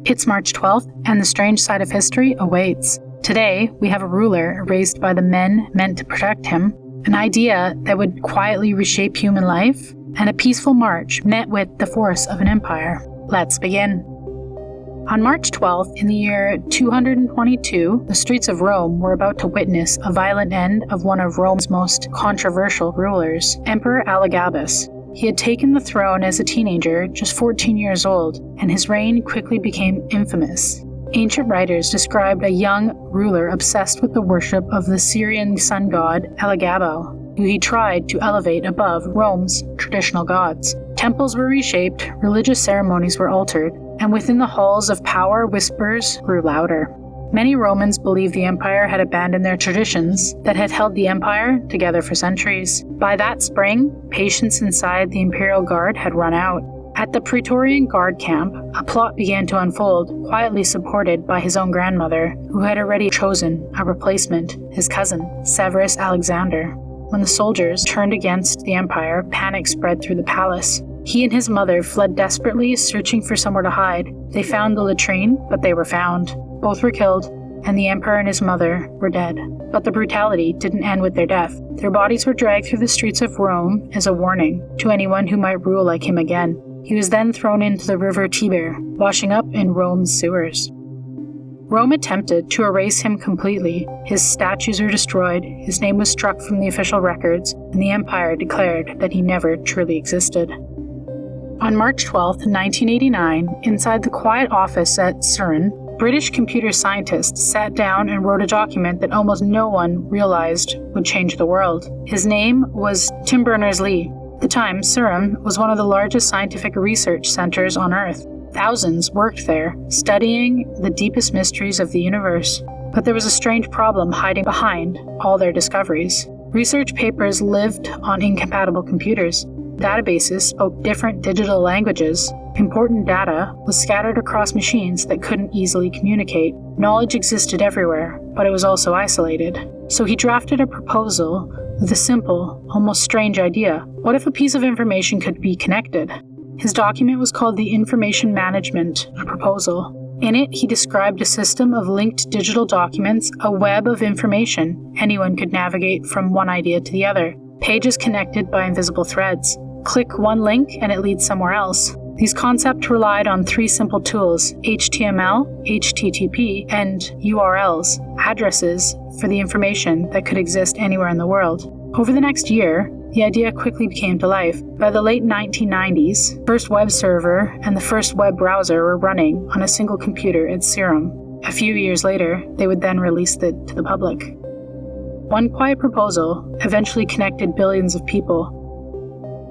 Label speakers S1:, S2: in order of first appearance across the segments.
S1: It's March 12th, and the strange side of history awaits. Today, we have a ruler raised by the men meant to protect him, an idea that would quietly reshape human life, and a peaceful march met with the force of an empire. Let's begin. On March 12th, in the year 222, the streets of Rome were about to witness a violent end of one of Rome's most controversial rulers, Emperor Alagabus. He had taken the throne as a teenager, just 14 years old, and his reign quickly became infamous. Ancient writers described a young ruler obsessed with the worship of the Syrian sun god Elagabo, who he tried to elevate above Rome's traditional gods. Temples were reshaped, religious ceremonies were altered, and within the halls of power, whispers grew louder. Many Romans believed the empire had abandoned their traditions that had held the empire together for centuries. By that spring, patience inside the imperial guard had run out. At the Praetorian Guard camp, a plot began to unfold, quietly supported by his own grandmother, who had already chosen a replacement, his cousin, Severus Alexander. When the soldiers turned against the empire, panic spread through the palace. He and his mother fled desperately, searching for somewhere to hide. They found the latrine, but they were found. Both were killed, and the emperor and his mother were dead. But the brutality didn't end with their death. Their bodies were dragged through the streets of Rome as a warning to anyone who might rule like him again. He was then thrown into the river Tiber, washing up in Rome's sewers. Rome attempted to erase him completely. His statues were destroyed, his name was struck from the official records, and the empire declared that he never truly existed. On March 12, 1989, inside the quiet office at CERN, British computer scientists sat down and wrote a document that almost no one realized would change the world. His name was Tim Berners-Lee. At the time, CERN was one of the largest scientific research centers on Earth. Thousands worked there, studying the deepest mysteries of the universe. But there was a strange problem hiding behind all their discoveries. Research papers lived on incompatible computers. Databases spoke different digital languages. Important data was scattered across machines that couldn't easily communicate. Knowledge existed everywhere, but it was also isolated. So he drafted a proposal with a simple, almost strange idea. What if a piece of information could be connected? His document was called the Information Management Proposal. In it, he described a system of linked digital documents, a web of information. Anyone could navigate from one idea to the other. Pages connected by invisible threads. Click one link and it leads somewhere else. These concepts relied on three simple tools: HTML, HTTP, and URLs, addresses for the information that could exist anywhere in the world. Over the next year, the idea quickly came to life. By the late 1990s, the first web server and the first web browser were running on a single computer at CERN. A few years later, they would then release it to the public. One quiet proposal eventually connected billions of people.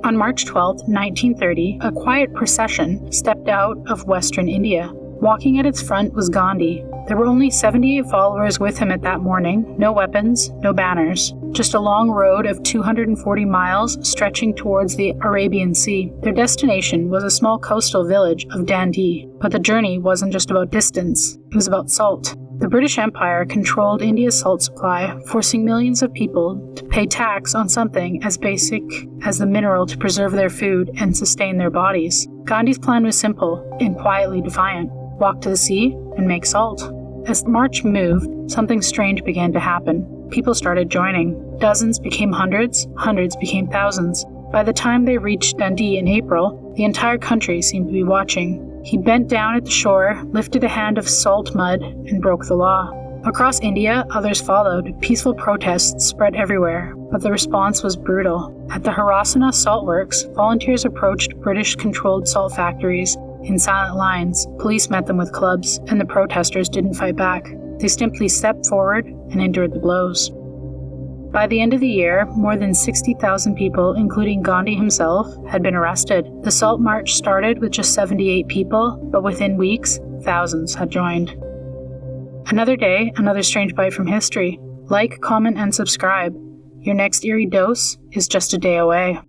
S1: On March 12, 1930, a quiet procession stepped out of Western India. Walking at its front was Gandhi. There were only 78 followers with him at that morning, no weapons, no banners, just a long road of 240 miles stretching towards the Arabian Sea. Their destination was a small coastal village of Dundee, but the journey wasn't just about distance, it was about salt. The British Empire controlled India's salt supply, forcing millions of people to pay tax on something as basic as the mineral to preserve their food and sustain their bodies. Gandhi's plan was simple and quietly defiant: walk to the sea and make salt. As the march moved, something strange began to happen. People started joining. Dozens became hundreds, hundreds became thousands. By the time they reached Dundee in April, the entire country seemed to be watching. He bent down at the shore, lifted a hand of salt mud, and broke the law. Across India, others followed. Peaceful protests spread everywhere, but the response was brutal. At the Harasana salt works, volunteers approached British-controlled salt factories in silent lines. Police met them with clubs, and the protesters didn't fight back. They simply stepped forward and endured the blows. By the end of the year, more than 60,000 people, including Gandhi himself, had been arrested. The Salt March started with just 78 people, but within weeks, thousands had joined. Another day, another strange bite from history. Like, comment, and subscribe. Your next Eerie dose is just a day away.